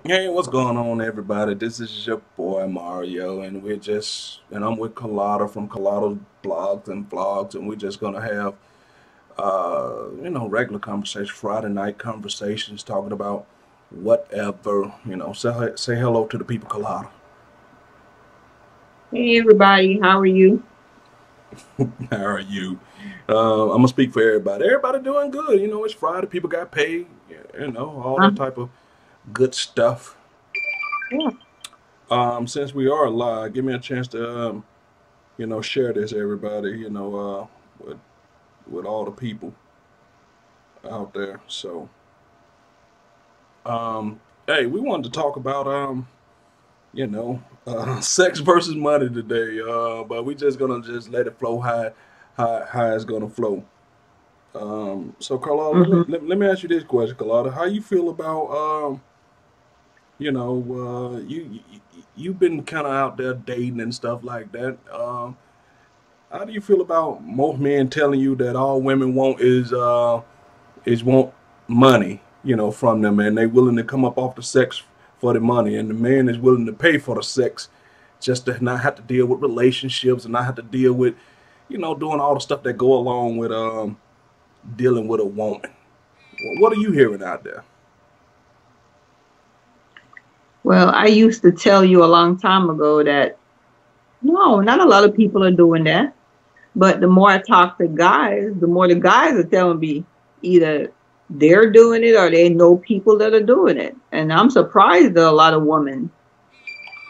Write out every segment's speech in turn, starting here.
Hey, what's going on, everybody? This is your boy Mario, and I'm with Colada from Colada Blogs and Vlogs, and we're just gonna have, regular conversation, Friday night conversations, talking about whatever. Say hello to the people, Colada. Hey everybody, how are you? How are you? I'm gonna speak for everybody. Everybody doing good. It's Friday. People got paid. All Uh, that type of good stuff. yeah. Since we are live, give me a chance to share this, everybody, with all the people out there. So, um, hey, we wanted to talk about, sex versus money today. But we just gonna just let it flow how it's gonna flow. So Carlotta, hmm let me ask you this question, Carlotta. How you feel about, you've been kind of out there dating and stuff like that. How do you feel about most men telling you that all women want is want money, from them, and they willing to come up off the sex for the money, and the man is willing to pay for the sex just to not have to deal with relationships and not have to deal with, doing all the stuff that go along with dealing with a woman. What are you hearing out there? Well, I used to tell you a long time ago that no, not a lot of people are doing that. But the more I talk to guys, the more the guys are telling me either they're doing it or they know people that are doing it. And I'm surprised that a lot of women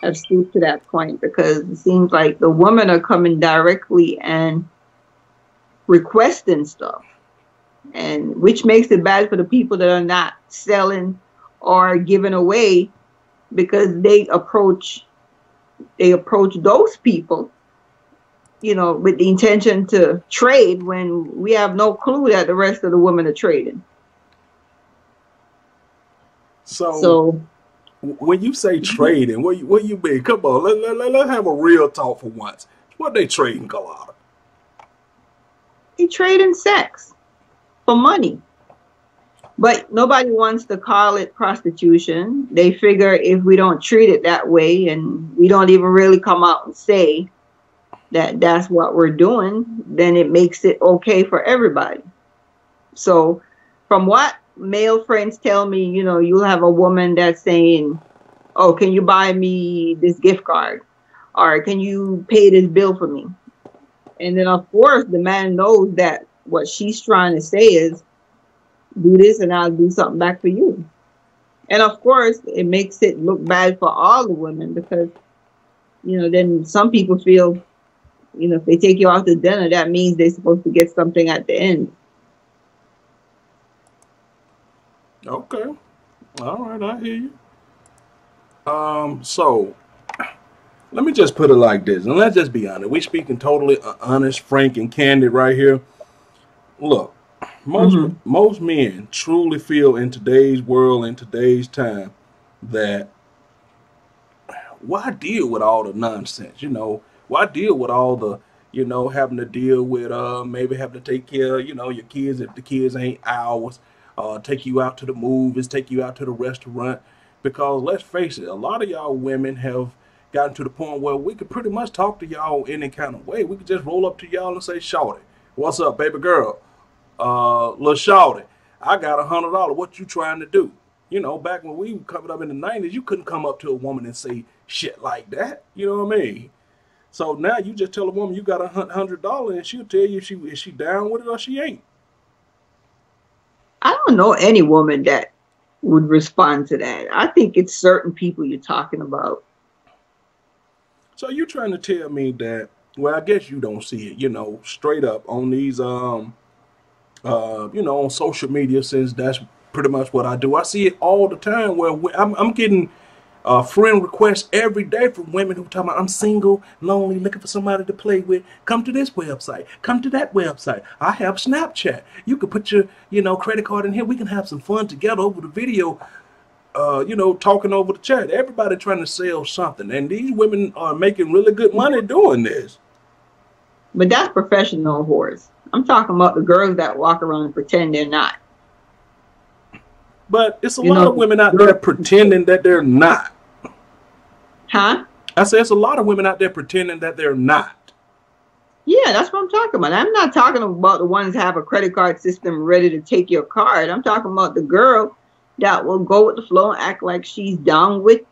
have stooped to that point because it seems like the women are coming directly and requesting stuff. And which makes it bad for the people that are not selling or giving away because they approach those people, with the intention to trade when we have no clue that the rest of the women are trading. So So when you say trading, what you mean? Come on, let's have a real talk for once. What they trading, Colada? they trade in sex for money. But nobody wants to call it prostitution. They figure if we don't treat it that way and we don't even really come out and say that that's what we're doing, then it makes it okay for everybody. So, from what male friends tell me, you'll have a woman that's saying, "Oh, can you buy me this gift card?" Or "Can you pay this bill for me?" And then, of course, the man knows that what she's trying to say is, "Do this and I'll do something back for you." And of course, it makes it look bad for all the women because, then some people feel, if they take you out to dinner, that means they're supposed to get something at the end. Okay, all right, I hear you. So let me just put it like this, and let's just be honest. We speaking totally honest, frank, and candid right here. Look, hmm most men truly feel in today's world, in today's time, that why deal with all the nonsense? Why deal with all the, having to deal with maybe having to take care of, your kids if the kids ain't ours, take you out to the movies, take you out to the restaurant. Because let's face it, a lot of y'all women have gotten to the point where we could pretty much talk to y'all any kind of way. We could just roll up to y'all and say, "Shorty, what's up, baby girl? Little shorty, I got $100. What you trying to do?" Back when we were coming up in the '90s, you couldn't come up to a woman and say shit like that. You know what I mean? So now you just tell a woman you got $100, and she'll tell you if she down with it or she ain't. I don't know any woman that would respond to that. I think it's certain people you're talking about. So you trying to tell me that? Well, I guess you don't see it. Straight up on these on social media, since that's pretty much what I do. I see it all the time where I'm getting friend requests every day from women who tell me I'm single, lonely, looking for somebody to play with. Come to this website. Come to that website. I have Snapchat. You can put your, credit card in here. We can have some fun together over the video. Talking over the chat. Everybody trying to sell something, and these women are making really good money doing this. But that's professional whores. I'm talking about the girls that walk around and pretend they're not. But it's a You lot know, of women out there girls, pretending that they're not. huh? I say it's a lot of women out there pretending that they're not. Yeah, that's what I'm talking about. I'm not talking about the ones that have a credit card system ready to take your card. I'm talking about the girl that will go with the flow and act like she's down with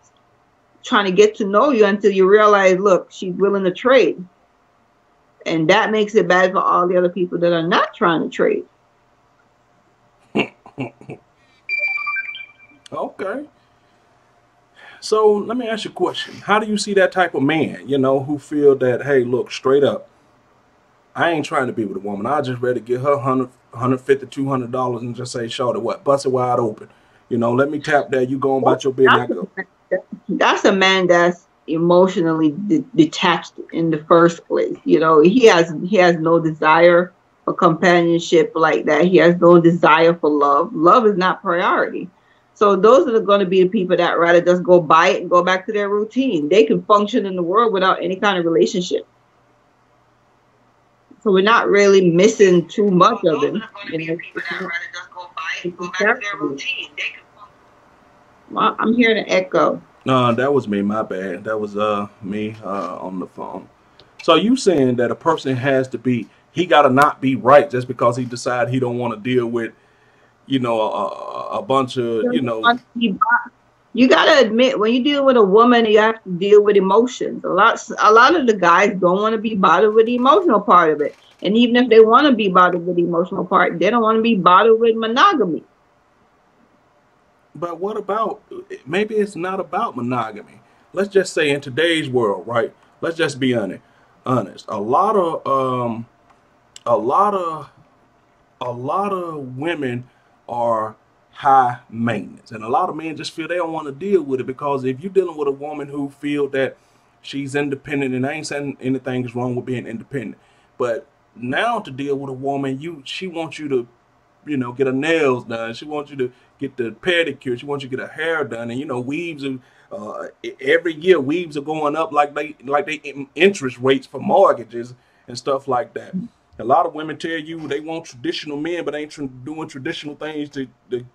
trying to get to know you until you realize, look, she's willing to trade. And that makes it bad for all the other people that are not trying to trade. Okay. So let me ask you a question. How do you see that type of man, who feel that, hey, look, straight up, I ain't trying to be with a woman. I just ready to get her 100, $200 and just say, shorty, what? Bust it wide open. Let me tap that. You go on about your business. I go. That's a man that's emotionally detached in the first place. He has no desire for companionship like that. He has no desire for love. Love is not priority. So those are going to be the people that rather just go buy it and go back to their routine. They can function in the world without any kind of relationship. So we're not really missing too much of him. It's not it's a character. Well, I'm hearing an echo. No, that was me. My bad. That was me on the phone. So you saying that a person has to be, he got to not be right just because he decide he don't want to deal with, a bunch of, You gotta admit, when you deal with a woman, you have to deal with emotions. A lot of the guys don't want to be bothered with the emotional part of it. And even if they want to be bothered with the emotional part, they don't want to be bothered with monogamy. But what about, maybe it's not about monogamy. Let's just say in today's world, right? Let's just be honest. Honest. A lot of a lot of women are high maintenance, and a lot of men just feel they don't want to deal with it because if you're dealing with a woman who feel that she's independent, and I ain't saying anything is wrong with being independent, but now to deal with a woman, she wants you to get her nails done. She wants you to get the pedicure. She wants you to get her hair done. And weaves are every year weaves are going up like they interest rates for mortgages and stuff like that. A lot of women tell you they want traditional men, but ain't doing traditional things to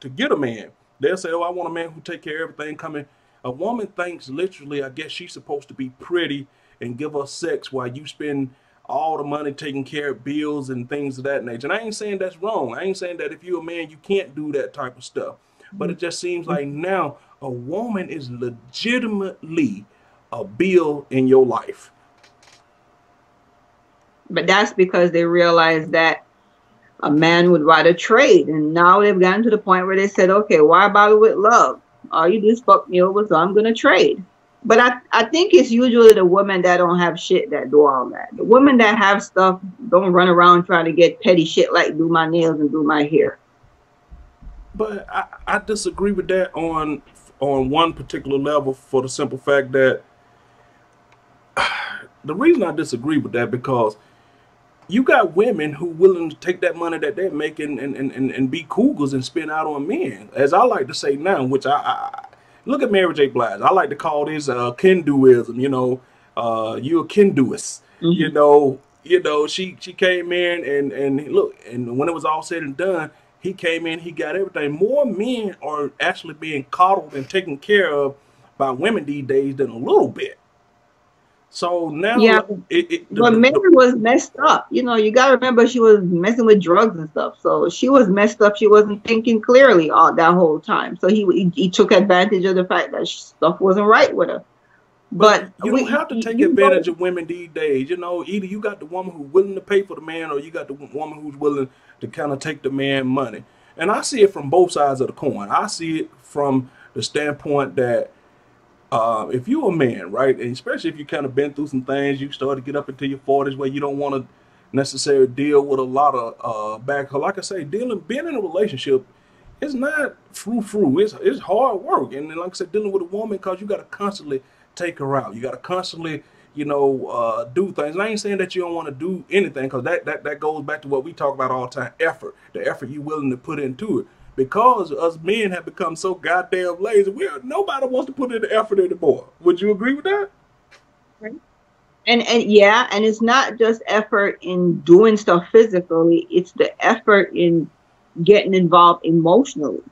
get a man. They'll say, "Oh, I want a man who take care of everything." Coming, a woman thinks literally, I guess she's supposed to be pretty and give us sex while you spend all the money taking care of bills and things of that nature. And I ain't saying that's wrong. I ain't saying that if you're a man, you can't do that type of stuff. But it just seems like now a woman is legitimately a bill in your life. But that's because they realize that a man would rather trade. And now they've gotten to the point where they said, okay, why bother with love? All you just fucked me over, so I'm going to trade. But I think it's usually the women that don't have shit that do all that. The women that have stuff don't run around trying to get petty shit like do my nails and do my hair. But I disagree with that on one particular level for the simple fact that the reason I disagree with that because you got women who willing to take that money that they're making and be cougars and spend out on men. As I like to say now, which I look at Mary J. Blige. I like to call this Kenduism. You're a Kenduist. Mm-hmm. She came in and look, and when it was all said and done, he came in, he got everything. More men are actually being coddled and taken care of by women these days than a little bit. So Yeah, now but Mary was messed up. You got to remember she was messing with drugs and stuff. So she was messed up. She wasn't thinking clearly all that whole time. So he took advantage of the fact that stuff wasn't right with her. But But you don't have to take you advantage go, of women these days. Either you got the woman who's willing to pay for the man, or you got the woman who's willing to kind of take the man money. And I see it from both sides of the coin. I see it from the standpoint that if you're a man, right, and especially if you kind of been through some things, you start to get up into your 40s where you don't want to necessarily deal with a lot of back. Like I say, being in a relationship it's not frou. It's hard work, and then, like I said, dealing with a woman because you got to constantly take her out. You got to constantly, do things. And I ain't saying that you don't want to do anything because that goes back to what we talk about all the time: effort. The effort you willing to put into it. Because us men have become so goddamn lazy, nobody wants to put in the effort anymore. Would you agree with that? and yeah, and it's not just effort in doing stuff physically. It's the effort in getting involved emotionally.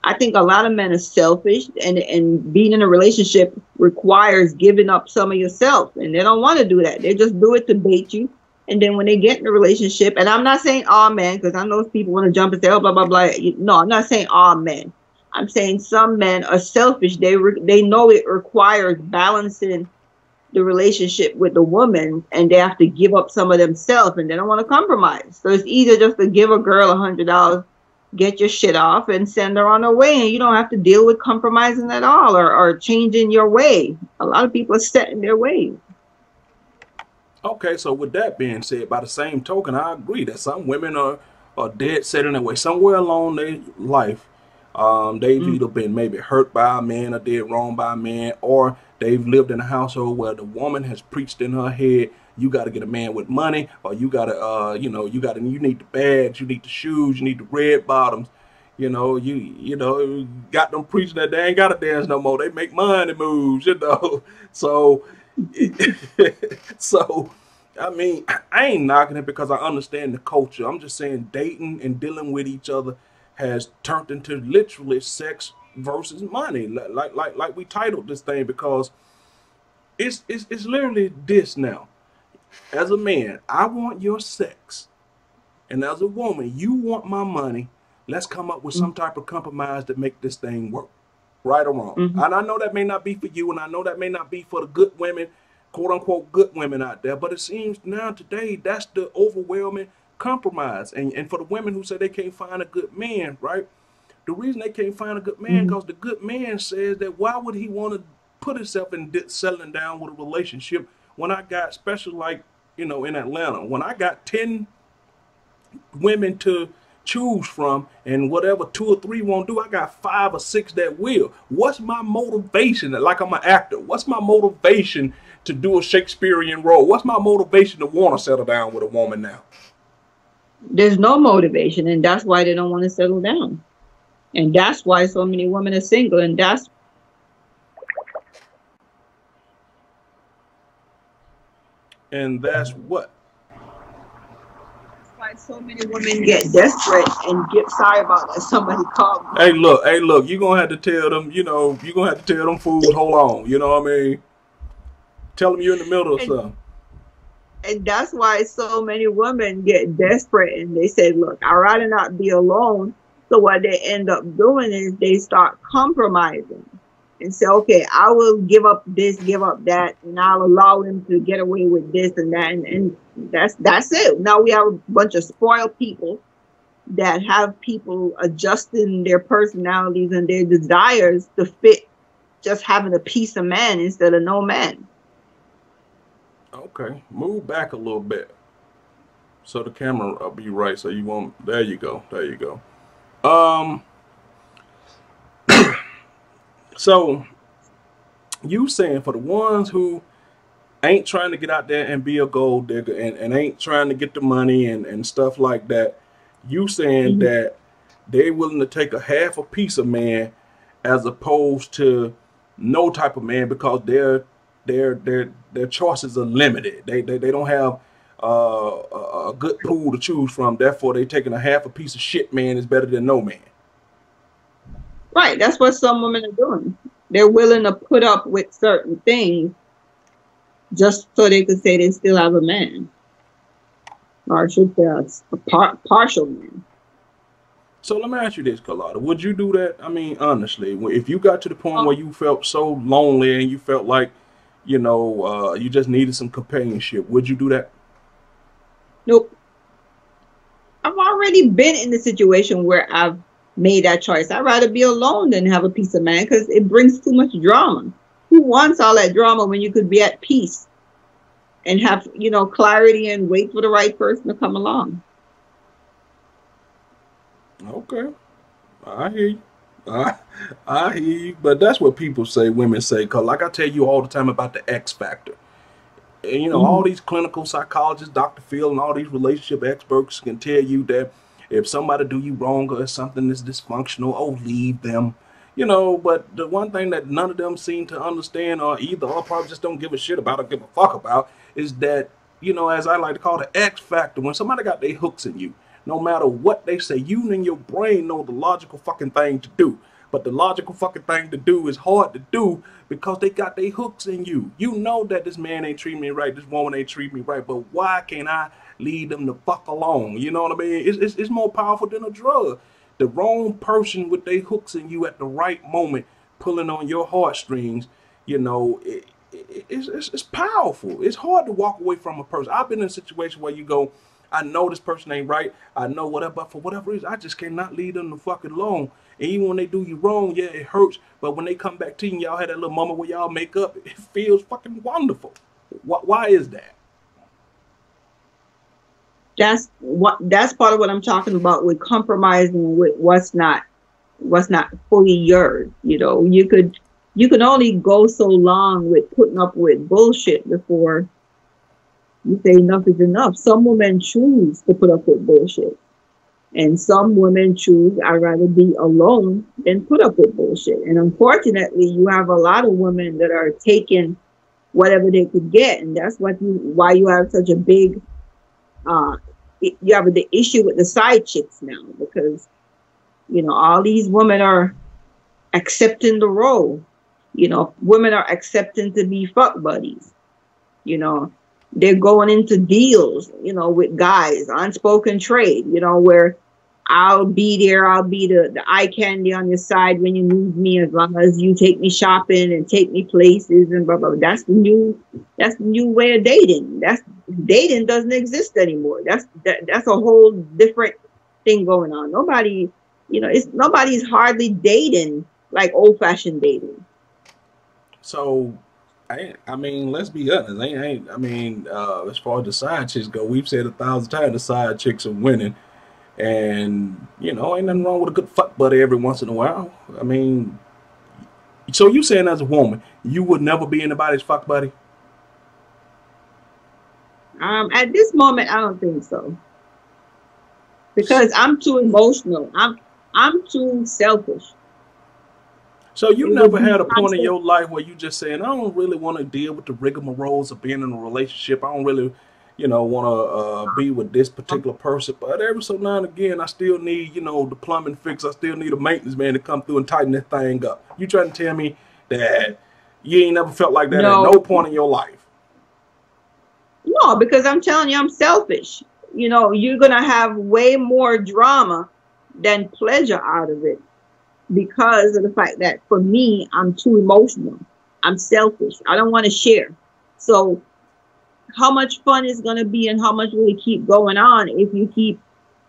I think a lot of men are selfish, and being in a relationship requires giving up some of yourself, and they don't want to do that. They just do it to bait you. And then when they get in a relationship, and I'm not saying all men, because I know people want to jump and say, oh, blah, blah, blah. No, I'm not saying all men. I'm saying some men are selfish. They know it requires balancing the relationship with the woman, and they have to give up some of themselves, and they don't want to compromise. So it's either just to give a girl $100, get your shit off, and send her on her way, and you don't have to deal with compromising at all, or changing your way. A lot of people are set in their ways. Okay, so with that being said, by the same token, I agree that some women are dead set in their way. Somewhere along their life, they've Mm-hmm. either been maybe hurt by a man or did wrong by a man, or they've lived in a household where the woman has preached in her head, you got to get a man with money, or you got to, you need the bags, you need the shoes, you need the red bottoms. You got them preaching that they ain't got to dance no more. They make money moves. So so, I mean, I ain't knocking it because I understand the culture. I'm just saying dating and dealing with each other has turned into literally sex versus money. Like we titled this thing because it's literally this now. As a man, I want your sex. And as a woman, you want my money. Let's come up with some type of compromise to make this thing work, right or wrong. Mm-hmm. And I know that may not be for you, and I know that may not be for the good women, quote unquote good women out there. But it seems now today that's the overwhelming compromise. And for the women who say they can't find a good man, right? The reason they can't find a good man Mm-hmm. because the good man says that why would he want to put himself in settling down with a relationship when I got special like in Atlanta when I got 10 women to choose from, and whatever 2 or 3 won't do, I got 5 or 6 that will. What's my motivation? Like I'm an actor. What's my motivation to do a Shakespearean role? What's my motivation to want to settle down with a woman now? There's no motivation, and that's why they don't want to settle down. And that's why so many women are single, and that's And that's what. why so many women get desperate and get sorry about that. Somebody called me. Hey, look, you're gonna have to tell them, you're gonna have to tell them fools, hold on, you know what I mean? Tell them you're in the middle of And, something. and that's why so many women get desperate, and they say, look, I'd rather not be alone. So what they end up doing is they start compromising and say, okay, I will give up this, give up that, and I'll allow him to get away with this and that. And that's it. Now we have a bunch of spoiled people that have people adjusting their personalities and their desires to fit just having a piece of man instead of no man. Okay, move back a little bit so the camera will be right. So you won't. There you go. There you go. Um. So you saying for the ones who ain't trying to get out there and be a gold digger and ain't trying to get the money and stuff like that, you saying Mhm. that they're willing to take a half a piece of man as opposed to no type of man because their choices are limited. They don't have a good pool to choose from. Therefore, they taking a half a piece of shit man is better than no man. Right. That's what some women are doing. They're willing to put up with certain things just so they could say they still have a man, or I should say partial man. So let me ask you this, Carlotta. Would you do that? I mean, honestly, if you got to the point Oh, where you felt so lonely and you felt like, you just needed some companionship, would you do that? nope. I've already been in the situation where I've made that choice. I'd rather be alone than have a piece of man because it brings too much drama. Who wants all that drama when you could be at peace and have, clarity and wait for the right person to come along? Okay, I hear you. I, I hear you. But that's what people say, women say, because like I tell you all the time about the X factor. And, all Hmm. these clinical psychologists, Dr. Phil, and all these relationship experts can tell you that if somebody do you wrong or something is dysfunctional, oh, leave them. But the one thing that none of them seem to understand or probably just don't give a shit about or give a fuck about is that, as I like to call the X factor, when somebody got their hooks in you, no matter what they say, you and your brain know the logical fucking thing to do. But the logical fucking thing to do is hard to do because they got their hooks in you. You know that this man ain't treating me right, this woman ain't treating me right, but why can't I leave them the fuck alone? You know what I mean? It's more powerful than a drug. The wrong person with their hooks in you at the right moment, pulling on your heartstrings, you know, it's powerful. It's hard to walk away from a person. I've been in a situation where you go, I know this person ain't right. I know whatever, but for whatever reason, I just cannot leave them the fucking alone. And even when they do you wrong, yeah, it hurts. But when they come back to you and y'all had that little moment where y'all make up, it feels fucking wonderful. Why is that? That's part of what I'm talking about with compromising with what's not fully yours. You can only go so long with putting up with bullshit before you say enough is enough. Some women choose to put up with bullshit. And some women choose, I'd rather be alone than put up with bullshit. And unfortunately, you have a lot of women that are taking whatever they could get. And that's why you have such a big, uh, you have the issue with the side chicks now, because, all these women are accepting the role. Women are accepting to be fuck buddies. You know, they're going into deals, with guys, unspoken trade, where I'll be there. I'll be the eye candy on your side when you need me, as long as you take me shopping and take me places and blah, blah, blah. That's the new way of dating. Dating doesn't exist anymore. That's a whole different thing going on. Nobody's hardly dating like old fashioned dating. So, I mean, let's be honest. I mean, as far as the side chicks go, we've said 1,000 times the side chicks are winning. And, ain't nothing wrong with a good fuck buddy every once in a while. I mean, so you saying as a woman, you would never be anybody's fuck buddy? At this moment, I don't think so, because I'm too emotional. I'm too selfish. So you It would never be had a point in constant. your life where you just saying, I don't really want to deal with the rigmaroles of being in a relationship. I don't really, want to be with this particular person. But every so now and again, I still need, the plumbing fix. I still need a maintenance man to come through and tighten that thing up. You trying to tell me that you ain't never felt like that at no No, point in your life? no, because I'm telling you, I'm selfish. You're gonna have way more drama than pleasure out of it, because of the fact that for me, I'm too emotional. I'm selfish. I don't want to share. So how much fun is going to be, and how much will it keep going on if you keep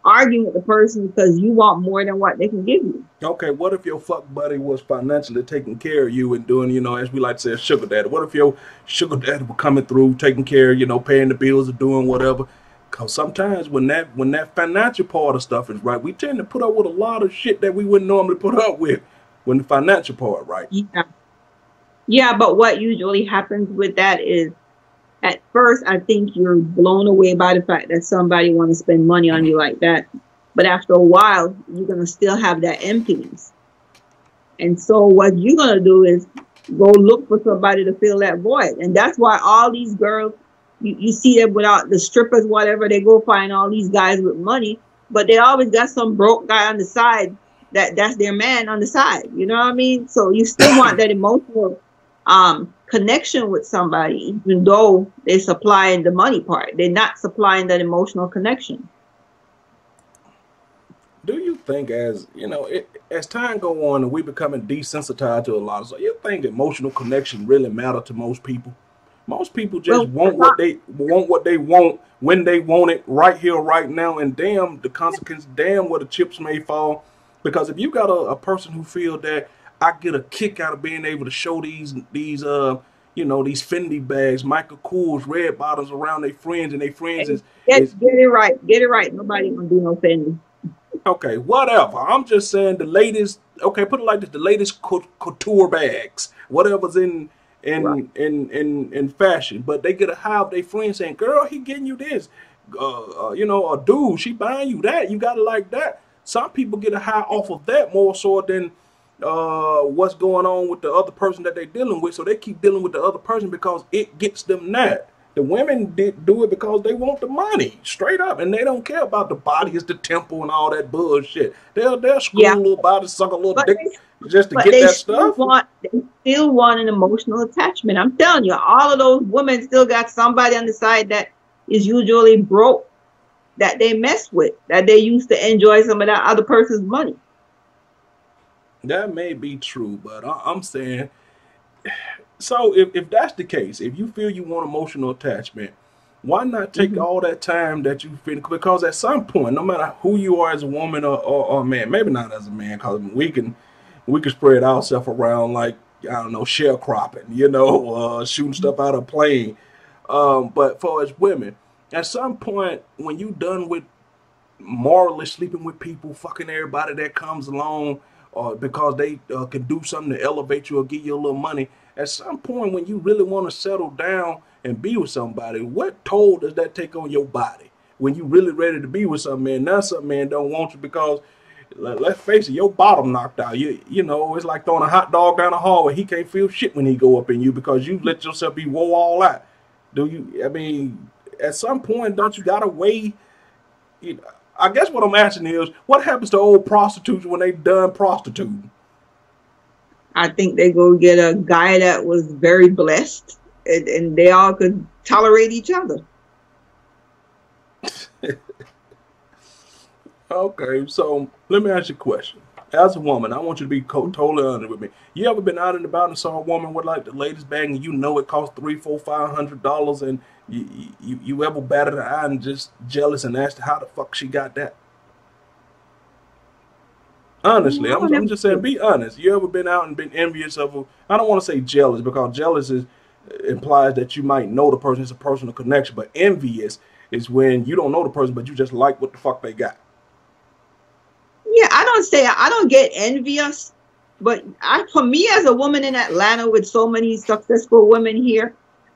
arguing with the person because you want more than what they can give you? Okay, what if your fuck buddy was financially taking care of you and doing, as we like to say, a sugar daddy? What if your sugar daddy was coming through, taking care, paying the bills or doing whatever? Because sometimes when that financial part of stuff is right, we tend to put up with a lot of shit that we wouldn't normally put up with when the financial part right. Yeah. Yeah, but what usually happens with that is, at first, I think you're blown away by the fact that somebody want to spend money on you like that. But after a while, you're going to still have that emptiness. And so what you're going to do is go look for somebody to fill that void. And that's why all these girls, you see them without the strippers, whatever, they go find all these guys with money, but they always got some broke guy on the side that's their man on the side. You know what I mean? So you still want that emotional connection with somebody, even though they're supplying the money part. They're not supplying that emotional connection. Do you think as time go on and we becoming desensitized to a lot of stuff, you think emotional connection really matter to most people? Most people just Well, want what they want when they want it right here, right now, and damn the consequence, damn where the chips may fall. Because if you got a person who feel that I get a kick out of being able to show these Fendi bags, Michael Kors, red bottoms around their friends, and their friends get, is get it right. Get it right. Nobody gonna do no offending. okay, whatever. I'm just saying the latest. Okay, put it like this: the latest couture bags, whatever's in Right. in fashion. But they get a high of their friends saying, "Girl, he getting you this." A dude, she buying you that. You got it like that. Some people get a high off of that more so than what's going on with the other person that they're dealing with. So they keep dealing with the other person because it gets them that. The women do it because they want the money, straight up, and they don't care about the body is the temple and all that bullshit. They'll screw Yeah, a little body, suck a little but dick just to but get that stuff. they still want an emotional attachment. I'm telling you, all of those women still got somebody on the side that is usually broke, that they mess with, that they used to enjoy some of that other person's money. That may be true, but I'm saying, so if that's the case, if you feel you want emotional attachment, why not take Hmm. all that time that you feel? Because at some point, no matter who you are as a woman or a man, maybe not as a man, because we can spread ourselves around like I don't know sharecropping, shooting stuff out of a plane. But for as women, at some point when you done with morally sleeping with people, fucking everybody that comes along, or because they can do something to elevate you or give you a little money. At some point, when you really want to settle down and be with somebody, what toll does that take on your body? When you really ready to be with some man, now some man don't want you because let's face it, your bottom knocked out. It's like throwing a hot dog down the hallway. He can't feel shit when he go up in you because you let yourself be whoa all out. Do you? I mean, at some point, don't you gotta weigh you know, I guess what I'm asking is, what happens to old prostitutes when they done prostituting? I think they go get a guy that was very blessed, and they all could tolerate each other. Okay, so let me ask you a question. As a woman, I want you to be totally honest with me. You ever been out and about and saw a woman with like the latest bag, and you know it costs three, four, $500, and you ever batted her eye and just jealous and asked how the fuck she got that? Honestly, No, I'm, I I'm never just saying, did. be honest. You ever been out and been envious of a? I don't want to say jealous because jealous implies that you might know the person, it's a personal connection, but envious is when you don't know the person, but you just like what the fuck they got. Yeah, I don't get envious, but for me as a woman in Atlanta with so many successful women here,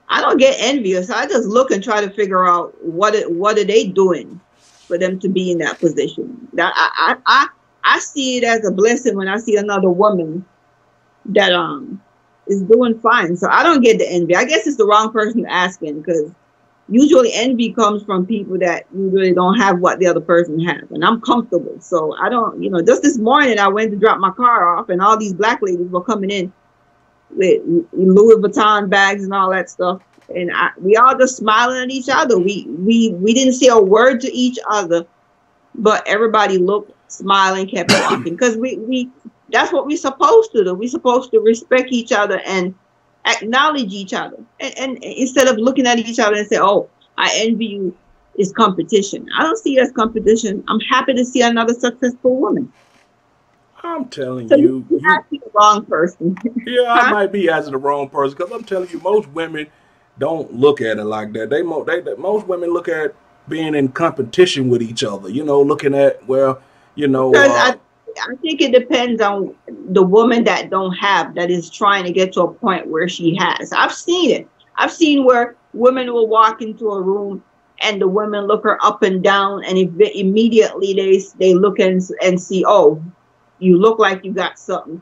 I don't get envious. I just look and try to figure out what are they doing for them to be in that position. That I see it as a blessing when I see another woman that is doing fine. So I don't get the envy. I guess it's the wrong person asking, because usually envy comes from people that usually don't have what the other person has, and I'm comfortable, so I don't, just this morning I went to drop my car off and all these black ladies were coming in with Louis Vuitton bags and all that stuff, and we all just smiling at each other. We didn't say a word to each other, but everybody looked, smiling, kept walking, because we that's what we're supposed to do. We're supposed to respect each other and acknowledge each other, and instead of looking at each other and say, "Oh, I envy you," is competition. I don't see it as competition. I'm happy to see another successful woman. I'm telling So you, you you asked the wrong person. yeah, I Huh? might be asking the wrong person because I'm telling you, most women don't look at it like that. Most women look at being in competition with each other. Looking at well, you know, Because uh, I think it depends on the woman that don't have, that is trying to get to a point where she has. I've seen it. I've seen where women will walk into a room and the women look her up and down, and immediately they look and see, oh, you look like you got something,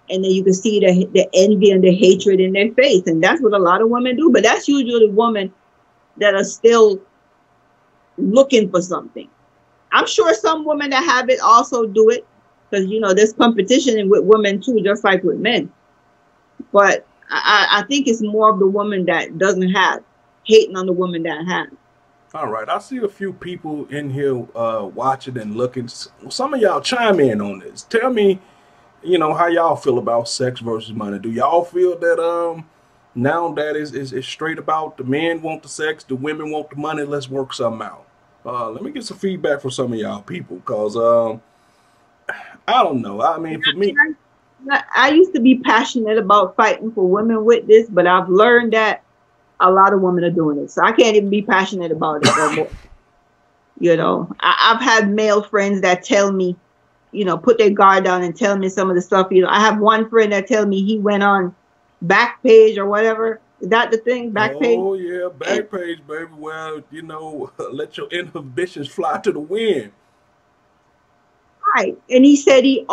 and then you can see the envy and the hatred in their face, and that's what a lot of women do. But that's usually women that are still looking for something. I'm sure some women that have it also do it, because there's competition with women too, just like with men. But I think it's more of the woman that doesn't have, hating on the woman that has. all right, I see a few people in here watching and looking. Some of y'all chime in on this. Tell me, how y'all feel about sex versus money. Do y'all feel that now that is straight about the men want the sex, the women want the money? Let's work something out. Let me get some feedback from some of y'all people, cause I don't know. I mean, for me, I used to be passionate about fighting for women with this, but I've learned that a lot of women are doing it. So I can't even be passionate about it no more. I've had male friends that tell me, put their guard down and tell me some of the stuff. I have one friend that tell me he went on Backpage or whatever. Is that the thing? Backpage? oh yeah, And back page, baby. Well, let your inhibitions fly to the wind. right. And he said he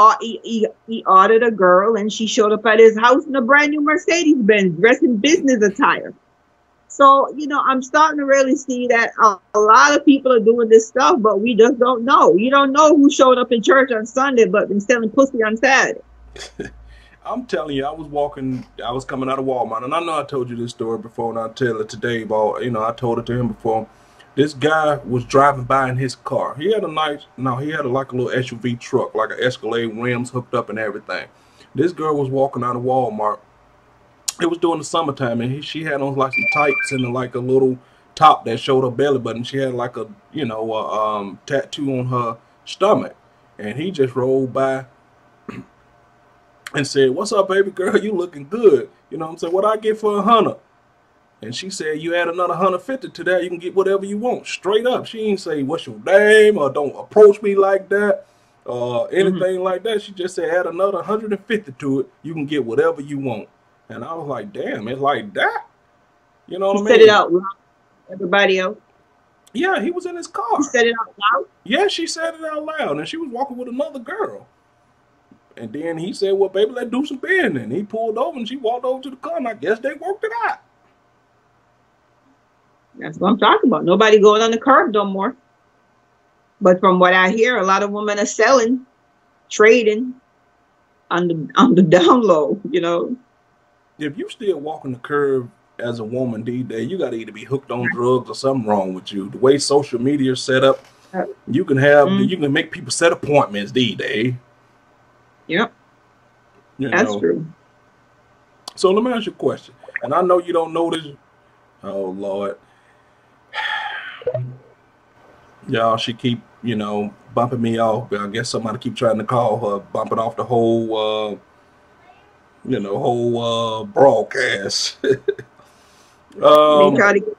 ordered a girl and she showed up at his house in a brand new Mercedes Benz, dressed in business attire. So, I'm starting to really see that a lot of people are doing this stuff, but we just don't know. You don't know who showed up in church on Sunday, but been selling pussy on Saturday. I'm telling you, I was coming out of Walmart, and I know I told you this story before, and I'll tell it today. But I told it to him before. This guy was driving by in his car. He had a nice, no, he had like a little SUV truck, like an Escalade, rims hooked up and everything. This girl was walking out of Walmart. It was during the summertime, and she had on like some tights and like a little top that showed her belly button. She had like a, tattoo on her stomach, and he just rolled by and said, "What's up, baby girl? You looking good?" You know what I'm saying? What I get for 100? And she said, "You add another 150 to that, you can get whatever you want." Straight up. She ain't say, "What's your name?" or "Don't approach me like that," or anything like that. She just said, "Add another 150 to it, you can get whatever you want." And I was like, damn, it's like that? You know He what I said it mean? out loud. Everybody else. Yeah, he was in his He car. said it out loud. Yeah, she said it out loud, and she was walking with another girl. And then he said, "Well, baby, let's do some business." And he pulled over, and she walked over to the car, and I guess they worked it out. That's what I'm talking about. Nobody going on the curb no more. But from what I hear, a lot of women are selling, trading on the down low. If you still walking the curb as a woman these days, you got to either be hooked on drugs or something wrong with you. The way social media is set up, Mm, you can make people set appointments these days. yep, You that's know. true. So let me ask you a question. And I know you don't know this. Oh Lord, y'all, she keep bumping me off. But I guess somebody keep trying to call her, bumping off the whole broadcast. They um, try to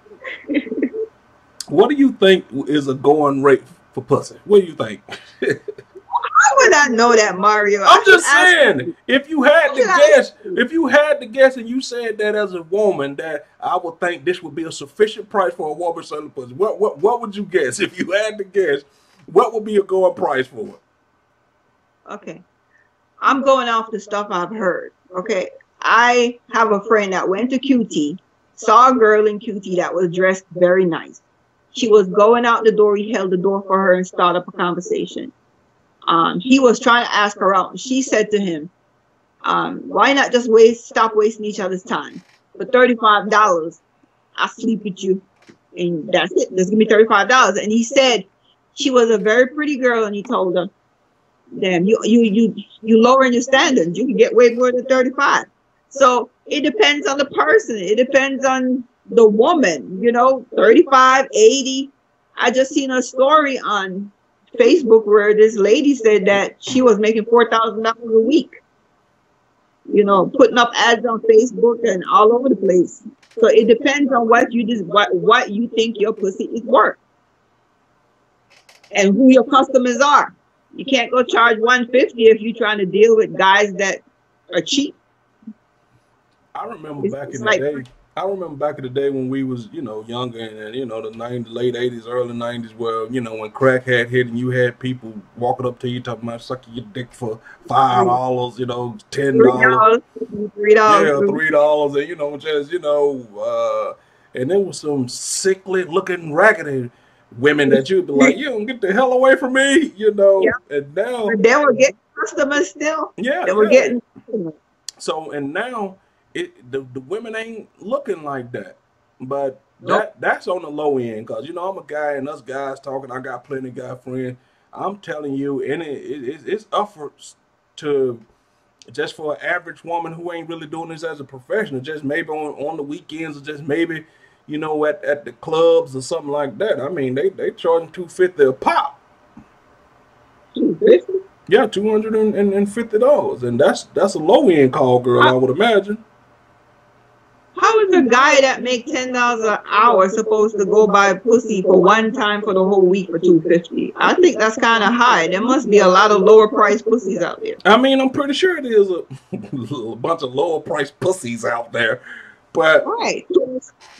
what do you think is a going rate for pussy? What do you think? How would I know that, Mario? I I'm should just ask saying, you. if you had I to should ask guess, you. if you had to guess, and you said that as a woman, that I would think this would be a sufficient price for a woman selling pussy. What would you guess if you had to guess? What would be a going price for it? Okay. I'm going off the stuff I've heard. Okay. I have a friend that went to QT, saw a girl in QT that was dressed very nice. She was going out the door. He held the door for her and started up a conversation. He was trying to ask her out. And she said to him, why not just stop wasting each other's time? For $35, I'll sleep with you. And that's it. Just give me $35. And he said she was a very pretty girl. And he told her, damn, you lowering your standards. You can get way more than 35. So it depends on the person. It depends on the woman, 35, 80. I just seen a story on Facebook where this lady said that she was making $4,000 a week, putting up ads on Facebook and all over the place. So it depends on what you think your pussy is worth and who your customers are. You can't go charge 150 if you're trying to deal with guys that are cheap. I remember It's, back it's in the like, day. I remember back in the day when we was, younger, and the late '80s, early '90s, where when crack had hit, and you had people walking up to you talking about sucking your dick for $5, $10. $3, $3. Yeah, $3, and just and there was some sickly looking raggedy women that you'd be like, "You don't get the hell away from me," Yeah, And now, but they were getting customers still. yeah, They were yeah. getting customers. So and now the women ain't looking like that, but Nope. that's on the low end because I'm a guy and us guys talking. I got plenty of guy friends. I'm telling you, and it's efforts to just for an average woman who ain't really doing this as a professional, just maybe on the weekends or just maybe at the clubs or something like that. I mean they charging $250 a pop. 250. Yeah, $250, and that's a low end call girl, I would imagine. How is a guy that make $10 an hour supposed to go buy pussy for one time for the whole week for 250? I think that's kind of high. There must be a lot of lower priced pussies out there. I mean, I'm pretty sure there's a bunch of lower priced pussies out there, but Right.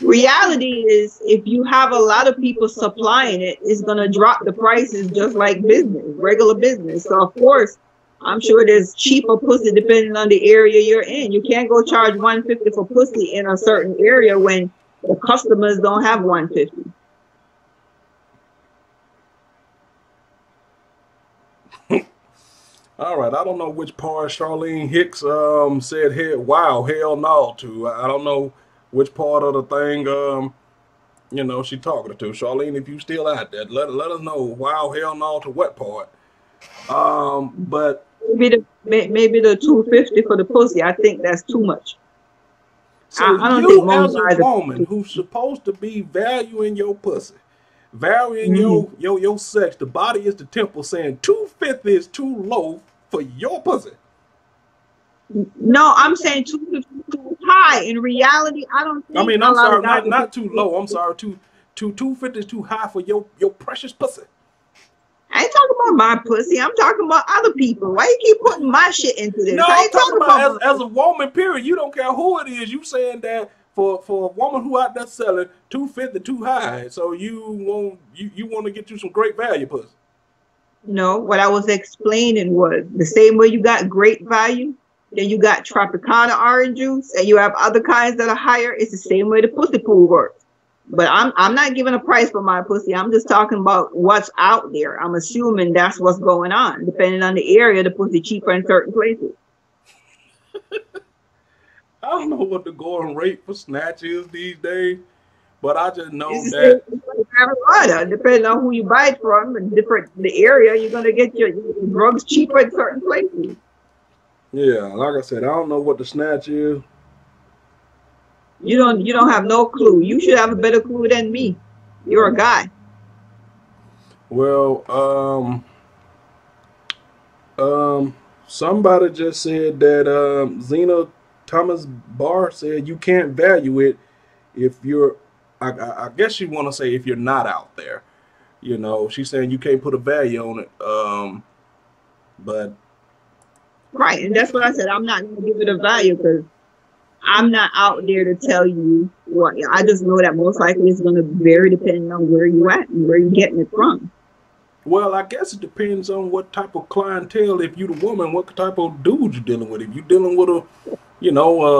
Reality is, if you have a lot of people supplying it, it's gonna drop the prices just like business, regular business. So of course, I'm sure there's cheaper pussy depending on the area you're in. You can't go charge 150 for pussy in a certain area when The customers don't have 150. All right, I don't know which part Charlene Hicks said hell, wow, hell no to. I don't know which part of the thing she talking to. Charlene, if you still out there, let us know. Wow, hell no to what part? But Maybe the 250 for the pussy. I think that's too much. so I don't think you most as a guys are. woman who's supposed to be valuing your pussy, valuing Mhm. your sex, the body is the temple, saying 250 is too low for your pussy. No, I'm saying 250 is too high. In reality, I don't I think mean, a I'm lot of sorry, guys. not too low. I'm sorry, 250 is too high for your precious pussy. I ain't talking about my pussy. I'm talking about other people. Why you keep putting my shit into No, this? I I'm ain't talking talking about about my as pussy. a woman. Period. You don't care who it is. You saying that for a woman who out there selling 250 too high, so you want to get you some great value pussy. No, what I was explaining was the same way you got great value, then you got Tropicana orange juice, and you have other kinds that are higher. It's the same way the pussy pool works. But I'm not giving a price for my pussy. I'm just talking about what's out there. I'm assuming that's what's going on. Depending on the area, the pussy cheaper in certain places. I don't know what the going rate for snatch is these days, but I just know It's the that same in Carolina. Depending on who you buy it from and different the area, you're gonna get your drugs cheaper in certain places. yeah, like I said, I don't know what the snatch is. You don't have no clue. You should have a better clue than me. You're a guy. Well, somebody just said that Zena Thomas Barr said you can't value it if you're. I guess you want to say if you're not out there. She's saying you can't put a value on it. But Right. And that's what I said. I'm not gonna give it a value because I'm not out there to tell you what. I just know that most likely it's gonna vary depending on where you at and where you're getting it from. well, I guess it depends on what type of clientele. If you're the woman, what type of dude you're dealing with. If you're dealing with a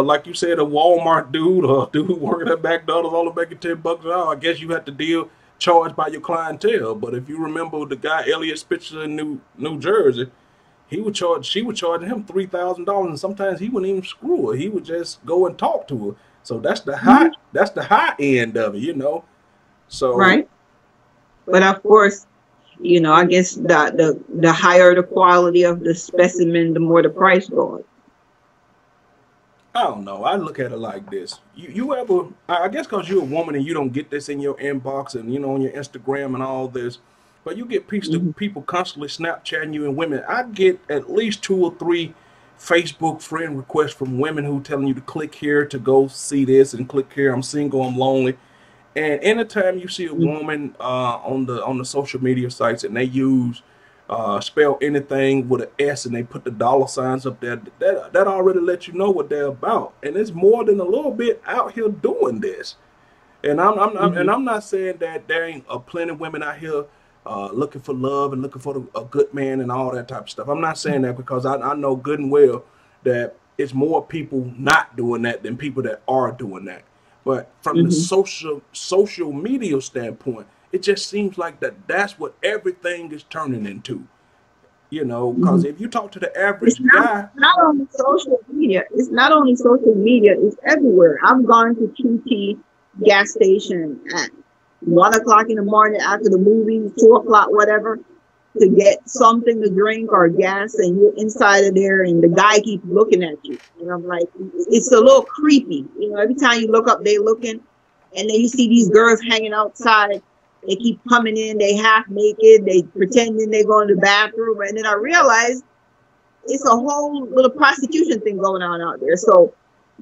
like you said, a Walmart dude or a dude working at McDonald's, only making $10 an hour. I guess you have to deal charged by your clientele. But if you remember the guy Elliot Spitzer in New Jersey, she would charge him $3,000, and sometimes he wouldn't even screw her. He would just go and talk to her. So Mhm. that's the high end of it. So Right. But of course, I guess the higher the quality of the specimen, the more the price goes. I don't know. I look at it like this. You ever? I guess because you're a woman and you don't get this in your inbox and on your Instagram and all this, but you get Hmm. people constantly Snapchatting you and women. I get at least 2 or 3 Facebook friend requests from women who telling you to click here to go see this and click here. I'm single. I'm lonely. And anytime you see a woman on the social media sites and they use spell anything with an S and they put the dollar signs up there, that already lets you know what they're about. And it's more than a little bit out here doing this. And Hmm. I'm not saying that there ain't a plenty of women out here looking for love and looking for a good man and all that type of stuff. I'm not saying that because I know good and well that it's more people not doing that than people that are doing that. But from the Hmm. social media standpoint, it just seems like that's what everything is turning into. Because Hmm. if you talk to the It's average not guy, not only social media. It's not only social media. It's everywhere. I've gone to QT gas station at 1 o'clock in the morning after the movie, 2 o'clock, whatever, to get something to drink or gas, and you're inside of there, and the guy keeps looking at you. And I'm like, it's a little creepy. Every time you look up, they looking, and then you see these girls hanging outside. They keep coming in. They half naked. They pretending they go in the bathroom, and then I realize it's a whole little prostitution thing going on out there. So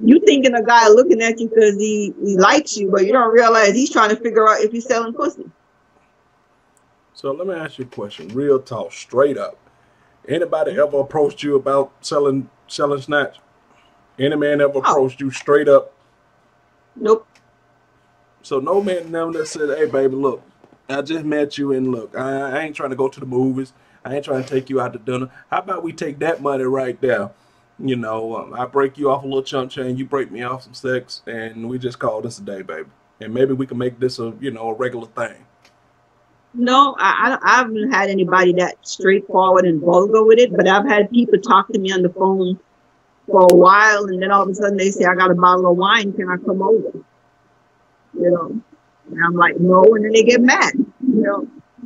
you thinking a guy looking at you because he likes you, but you don't realize he's trying to figure out if you're selling pussy. so let me ask you a question, real talk, straight up. Anybody ever approached you about selling snatch? Any man ever Oh, approached you straight up? nope. So no man never said, "Hey, baby, look, I just met you, and look, I ain't trying to go to the movies. I ain't trying to take you out to dinner. How about we take that money right there? I break you off a little chump change, you break me off some sex, and we just call this a day, baby." and maybe we can make this a a regular thing. No, I haven't had anybody that straightforward and vulgar with it, but I've had people talk to me on the phone for a while, and then all of a sudden they say, "I got a bottle of wine. Can I come over?" You know, and I'm like, "No," and then they get mad.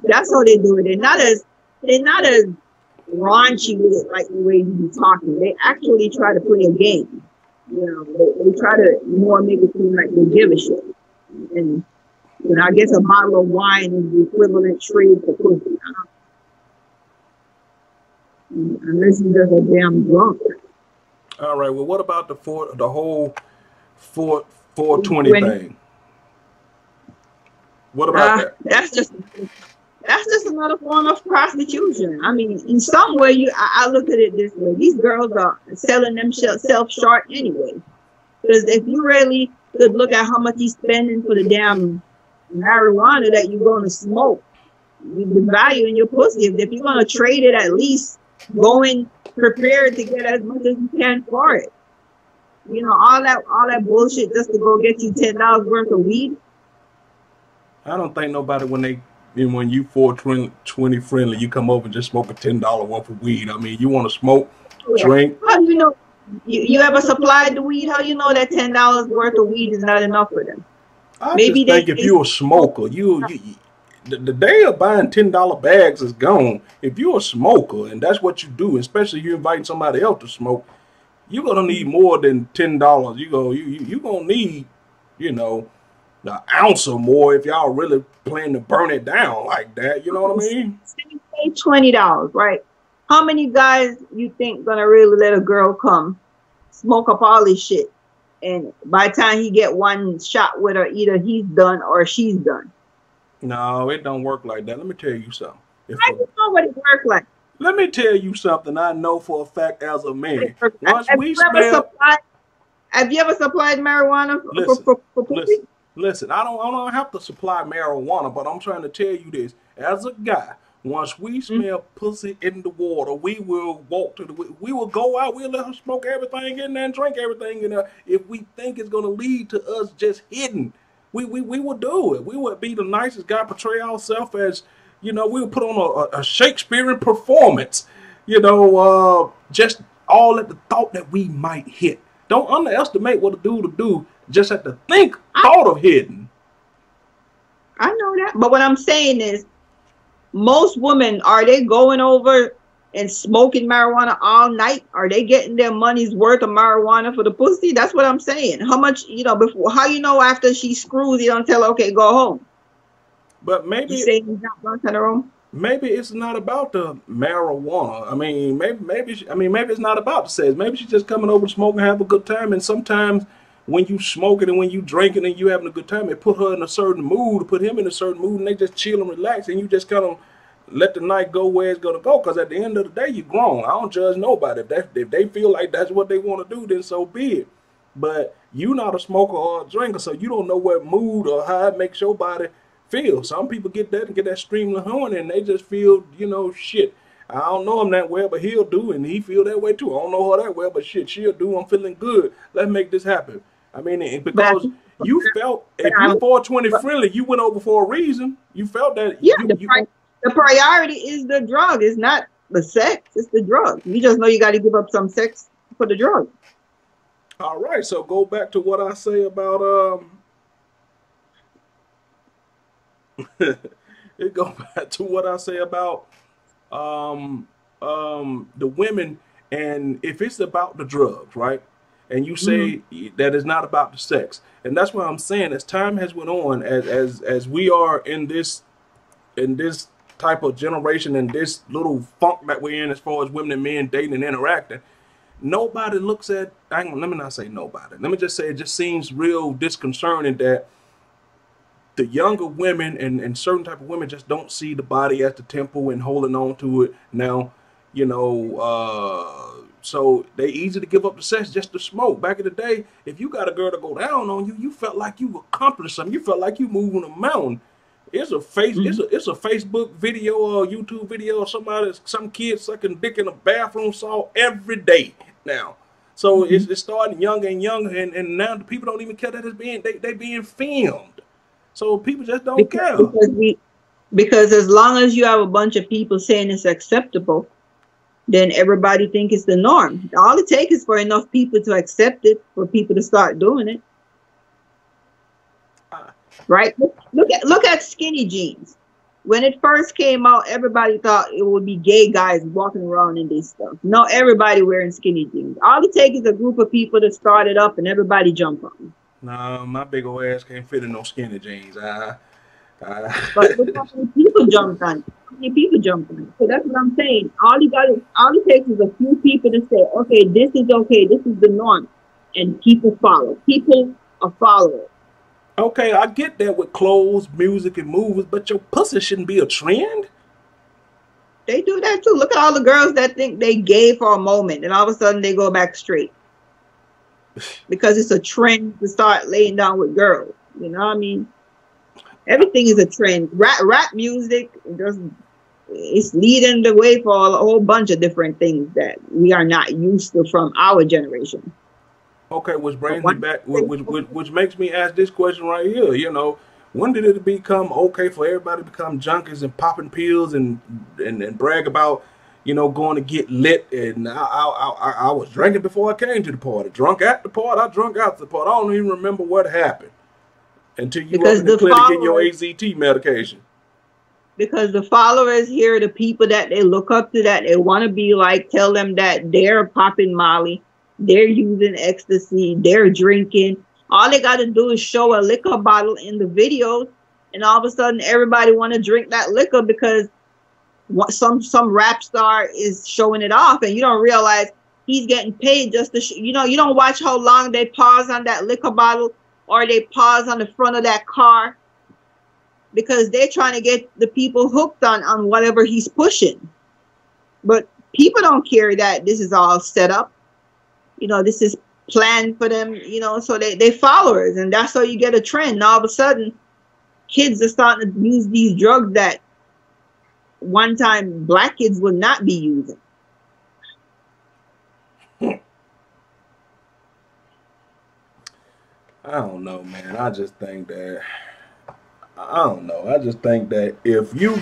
That's how they do it. They're not as raunchy with it like the way you be talking. They actually try to play a game. They try to more make it seem like they give a shit. And I guess a bottle of wine is the equivalent trade for pussy. Unless you're just a damn drunk. All right. Well, what about the whole 420 When thing? What about that? that's just another form of prostitution. I mean, in some way, I look at it this way: these girls are selling themselves short anyway. Because if you really could look at how much he's spending for the damn marijuana that you're going to smoke, the value in your pussy, if you're going to trade it, at least going prepared to get as much as you can for it. All that bullshit just to go get you $10 worth of weed. I don't think nobody when you 420 friendly, you come over and just smoke a $10 worth of weed. I mean, you want to smoke, Yeah. drink. How do you know? You ever supplied the weed? How you know that $10 worth of weed is not enough for them? I Maybe just think if they you're a smoker, the day of buying $10 bags is gone. If you're a smoker and that's what you do, especially if you're inviting somebody else to smoke, you're gonna need more than $10. You gonna need, you know, an ounce or more if y'all really plan to burn it down like that. You know what I mean? say $20, right? How many guys you think gonna really let a girl come smoke up all this shit, and by the time he get one shot with her, either he's done or she's done? No, it don't work like that. Let me tell you something. If I a, don't know what it work like. Let me tell you something I know for a fact as a man. Once Have we you ever smell, supplied? Have you ever supplied marijuana for, listen, for, for pussy? listen, listen. I don't have to supply marijuana, but I'm trying to tell you this. As a guy, once we Mm. smell pussy in the water, we will walk to the. We will go out. We'll let her smoke everything in there and drink everything in there. If we think it's going to lead to us just hitting, we will do it. We would be the nicest guy, portray ourselves as we would put on a Shakespearean performance. Just all at the thought that we might hit. Don't underestimate what a dude will do just at the I, thought of hitting. I know that, but what I'm saying is, most women, are they going over and smoking marijuana all night? Are they getting their money's worth of marijuana for the pussy? That's what I'm saying. How much, before, how after she screws, you don't tell her, okay, go home. But You maybe say he's not going to her home? maybe it's not about the marijuana. I mean, maybe it's not about the sex. Maybe she's just coming over to smoke and have a good time. And sometimes when you smoking and when you drinking and you having a good time, it put her in a certain mood, put him in a certain mood, and they just chill and relax, and you just kind of let the night go where it's gonna go. Because at the end of the day, you're grown. I don't judge nobody. If they feel like that's what they want to do, then so be it. But you not a smoker or a drinker, so you don't know what mood or how it makes your body feel. Some people get that and get that stream of horn and they just feel, shit. I don't know him that well, but he'll do, and he feel that way too. I don't know her that well, but shit, she'll do. I'm feeling good. Let's make this happen. I mean, But I because think, you felt but if you 420 friendly, you went over for a reason. You felt that yeah, you the priority is the drug. It's not the sex. It's the drug. You just know you got to give up some sex for the drug. all right. So go back to what I say about it go back to what I say about um, the women, and if it's about the drugs, right? And you Hmm. say that it's not about the sex, and that's what I'm saying. As time has went on, as we are in this type of generation, in this little funk that we're in, as far as women and men dating and interacting, nobody looks at. Let me not say nobody. Let me just say it just seems real disconcerting that the younger women and certain type of women just don't see the body as the temple and holding on to it now, so they easy to give up the sex just to smoke. Back in the day, if you got a girl to go down on you, you felt like you accomplished something. You felt like you moving a mountain. Hmm. It's a Facebook video or a YouTube video of some kid sucking dick in a bathroom stall every day now. So Hmm. it's starting younger and younger, and now the people don't even care that it's being they being filmed. So people just don't because care. because we because as long as you have a bunch of people saying it's acceptable, then everybody think it's the norm. All it takes is for enough people to accept it, for people to start doing it, right? Look at skinny jeans. When it first came out, everybody thought it would be gay guys walking around in this stuff. No, everybody wearing skinny jeans. All it takes is a group of people to start it up, and everybody jump on it. Nah, my big old ass can't fit in no skinny jeans. But look how many people jumped on it. How many people jumped on it? So that's what I'm saying. All it takes is a few people to say, okay, this is the norm, and people follow. People are followers. Okay, I get that with clothes, music, and movies, but your pussy shouldn't be a trend. They do that too. Look at all the girls that think they gay for a moment, and all of a sudden they go back straight because it's a trend to start laying down with girls. You know what I mean? Everything is a trend. Rap music just it's leading the way for a whole bunch of different things that we are not used to from our generation. Okay, which But brings me one back, thing, which makes me ask this question right here. When did it become okay for everybody to become junkies and popping pills and brag about, going to get lit? And I was drinking before I came to the party, drunk at the party, I drunk after the party. I don't even remember what happened until you up because in the the clinic getting your followers AZT medication. because the followers here, the people that they look up to, that they want to be like, tell them that they're popping Molly, they're using ecstasy, they're drinking. All they got to do is show a liquor bottle in the videos, and all of a sudden everybody want to drink that liquor because some rap star is showing it off, and you don't realize he's getting paid just to you don't watch how long they pause on that liquor bottle or they pause on the front of that car because they're trying to get the people hooked on whatever he's pushing. But people don't care that this is all set up. This is planned for them, so they followers, and that's how you get a trend. And all of a sudden, kids are starting to use these drugs that one time black kids would not be using. I don't know, man. I don't know. I just think that if you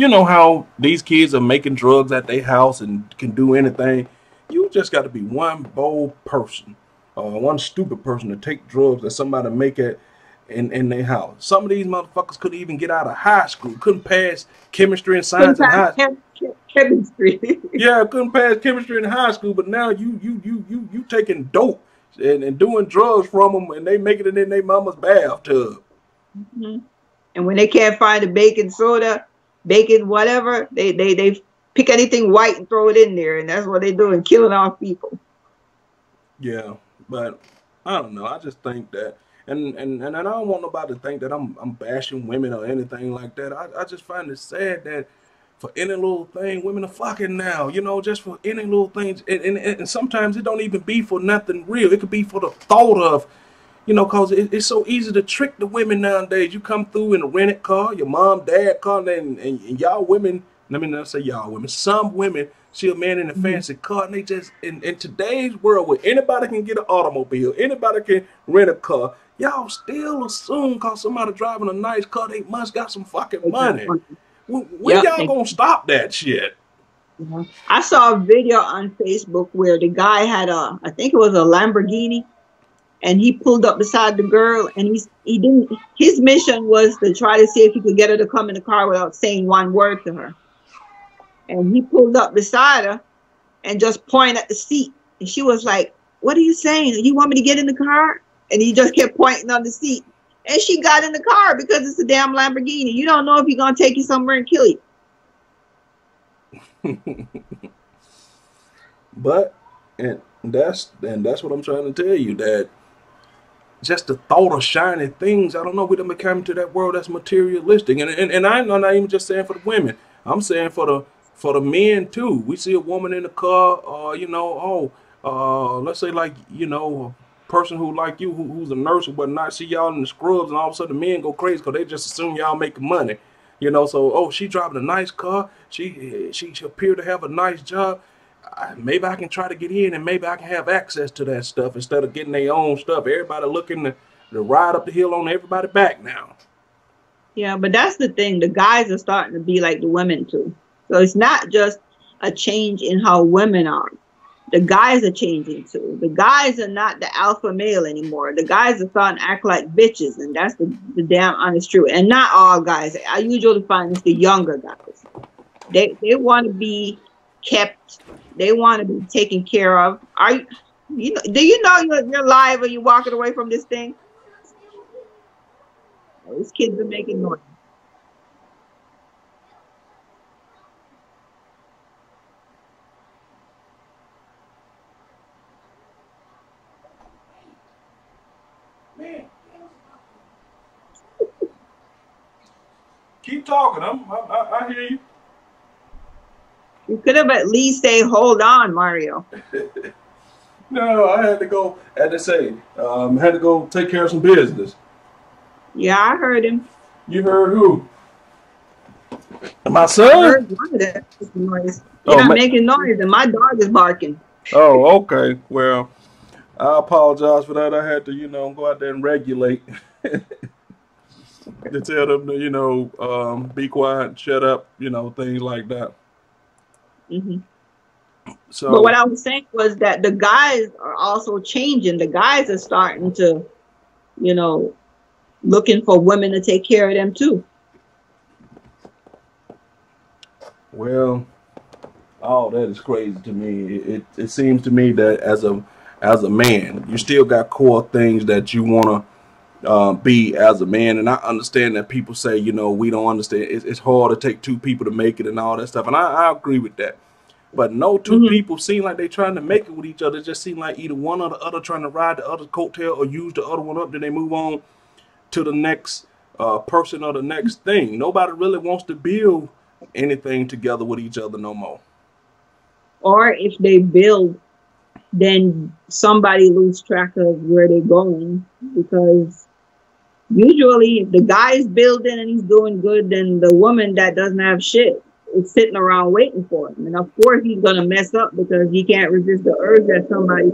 know how these kids are making drugs at their house and can do anything, you just got to be one bold person, one stupid person to take drugs that somebody make it in their house. Some of these motherfuckers couldn't even get out of high school, couldn't pass chemistry and science in Sometimes high. chemistry. Yeah, couldn't pass chemistry in high school, but now you taking dope and doing drugs from them, and they making it in their mama's bathtub. Mhm. And when they can't find a baking soda, baking whatever, they pick anything white and throw it in there, and that's what they do, and killing off people. Yeah, but I don't know. I just think that, and I don't want nobody to think that I'm bashing women or anything like that. I just find it sad that for any little thing, women are fucking now. Just for any little things, and sometimes it don't even be for nothing real. It could be for the thought of, cause it's so easy to trick the women nowadays. You come through in a rented car, your mom, dad car, and y'all women. Let me not say y'all women. Some women see a man in a Mhm. fancy car, and they just in today's world where anybody can get an automobile, anybody can rent a car. Y'all still assume cause somebody driving a nice car, they must got some fucking money. When Yep. y'all gonna stop that shit? I saw a video on Facebook where the guy had I think it was a Lamborghini, and he pulled up beside the girl, and he didn't. His mission was to try to see if he could get her to come in the car without saying one word to her. And he pulled up beside her and just pointed at the seat, and she was like, "What are you saying? You want me to get in the car?" And he just kept pointing on the seat, and she got in the car because it's a damn Lamborghini. You don't know if he's gonna take you somewhere and kill you. But and that's what I'm trying to tell you, that just the thought of shiny things. I don't know. We done become to that world that's materialistic, and I'm not even just saying for the women. I'm saying for the men too. We see a woman in the car, let's say like a person who like you, who's a nurse or whatnot. See y'all in the scrubs, and all of a sudden the men go crazy because they just assume y'all making money. So she driving a nice car. She appear to have a nice job. Maybe I can try to get in, and maybe I can have access to that stuff instead of getting their own stuff. Everybody looking to ride up the hill on everybody back now. Yeah, but that's the thing. The guys are starting to be like the women too. So it's not just a change in how women are. The guys are changing too. The guys are not the alpha male anymore. The guys are starting to act like bitches, and that's the damn honest truth. And not all guys. I usually find it's the younger guys. They want to be kept. They want to be taken care of. Are you? You know? Do you know you're live or you walking away from this thing? Oh, these kids are making noise. Man, keep talking. I hear you. You could have at least say, "Hold on, Mario." No, I had to go. Had to say, had to go take care of some business. Yeah, I heard him. You heard who? My I son? heard one of them making noise. Oh, Yeah, making noise, and my dog is barking. oh, okay. Well, I apologize for that. I had to, go out there and regulate to tell them to, be quiet, shut up, things like that. Hmm. But what So, I was saying was that the guys are also changing. The guys are starting to, you know, looking for women to take care of them too. well, all that is crazy to me. It seems to me that as a man, you still got core things that you want to be as a man. And I understand that people say, we don't understand. It's hard to take two people to make it and all that stuff. And I agree with that. But no two Hmm. people seem like they trying to make it with each other. It just seem like either one or the other trying to ride the other's coattail or use the other one up. Then they move on to the next person or the next thing. Nobody really wants to build anything together with each other no more. Or if they build, then somebody lose track of where they're going because usually if the guy's building and he's doing good, then the woman that doesn't have shit is sitting around waiting for him. And of course he's gonna mess up because he can't resist the urge that somebody,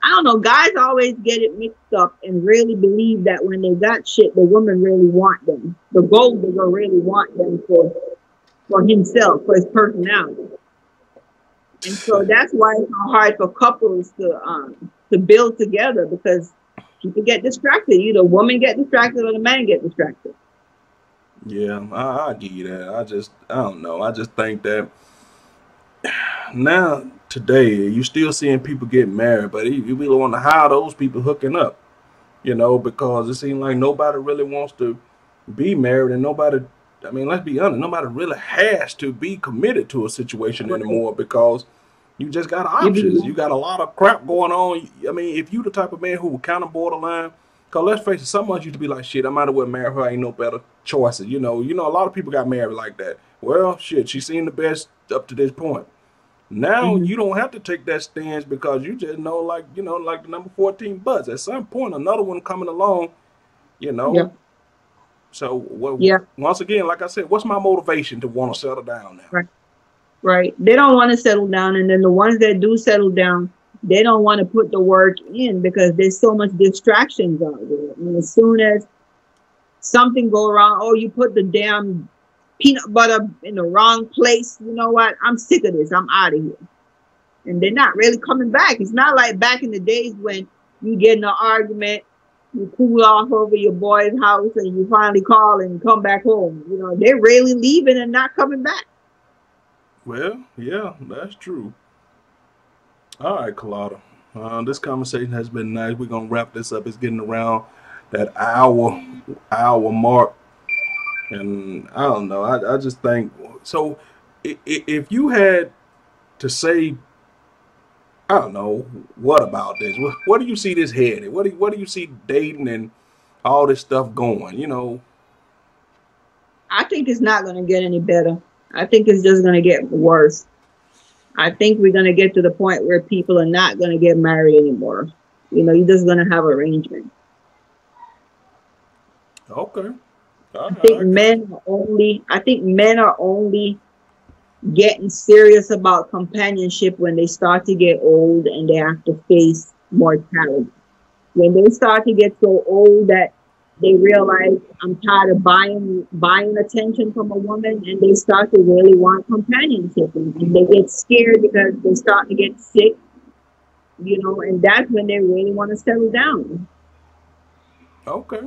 I don't know, guys always get it mixed up and really believe that when they got shit, the woman really want them. The gold digger really want them for himself, for his personality. And so that's why it's so hard for couples to build together because people get distracted. Either the woman get distracted or the man get distracted. Yeah, I give you that. I don't know. I just think that now today you still seeing people get married, but you really wonder how those people hooking up. Because it seems like nobody really wants to be married, and nobody. I mean, let's be honest. Nobody really has to be committed to a situation Right. anymore because you just got You be options. You got a lot of crap going on. I mean, if you the type of man who would kind of borderline, cause let's face it, some of us used to be like, shit, I might as well marry her. Ain't no better choices. A lot of people got married like that. Well, shit, she seen the best up to this point. Now hmm you don't have to take that stance because you just know, like the number 14 buzz. At some point, another one coming along. You know. Yep. So, Yeah. once again, like I said, what's my motivation to want to settle down now? Right. Right. They don't want to settle down, and then the ones that do settle down, they don't want to put the work in because there's so much distractions out there. I mean, as soon as something go wrong, oh, you put the damn peanut butter in the wrong place. You know what? I'm sick of this. I'm out of here. And they're not really coming back. It's not like back in the days when you get in an argument, you cool off over your boy's house, and you finally call and come back home. They're really leaving and not coming back. Well, yeah, that's true. All right, Colada. This conversation has been nice. We're gonna wrap this up. It's getting around that hour mark, and I don't know. I just think so. If you had to say, I don't know, what about this? What do you see this headed? What do you see dating and all this stuff going? I think it's not going to get any better. I think it's just going to get worse. I think we're going to get to the point where people are not going to get married anymore. You're just going to have arrangement. Okay, all I right, think I got men you. are only. I think men are only getting serious about companionship when they start to get old and they have to face mortality. When they start to get so old that they realize I'm tired of buying attention from a woman, and they start to really want companionship, and they get scared because they start to get sick, and that's when they really want to settle down. Okay.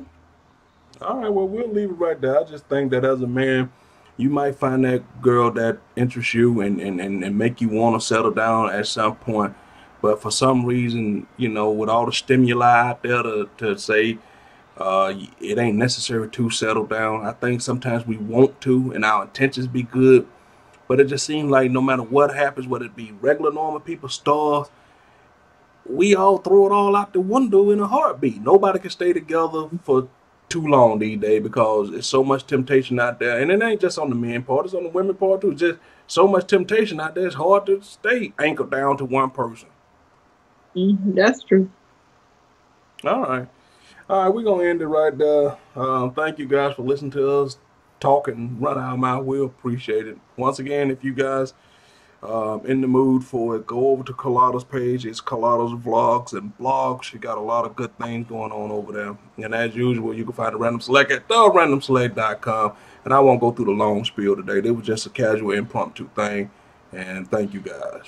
All right. Well, we'll leave it right there. I just think that as a man, you might find that girl that interests you and make you want to settle down at some point. But for some reason, with all the stimuli out there to say it ain't necessary to settle down, I think sometimes we want to and our intentions be good. But it just seems like no matter what happens, whether it be regular normal people, stars, we all throw it all out the window in a heartbeat. Nobody can stay together for too long these days because there's so much temptation out there. And it ain't just on the men part, it's on the women part too. It's just so much temptation out there, it's hard to stay anchored down to one person. That's true. All right. All right, we're going to end it right there. Thank you guys for listening to us talk and run our mouth. We appreciate it. Once again, if you guys in the mood for it, go over to Carlotta's page. It's Carlotta's Vlogs and Blogs. She got a lot of good things going on over there. And as usual, you can find the Random Select at therandomselect.com. And I won't go through the long spiel today. It was just a casual impromptu thing. And thank you guys.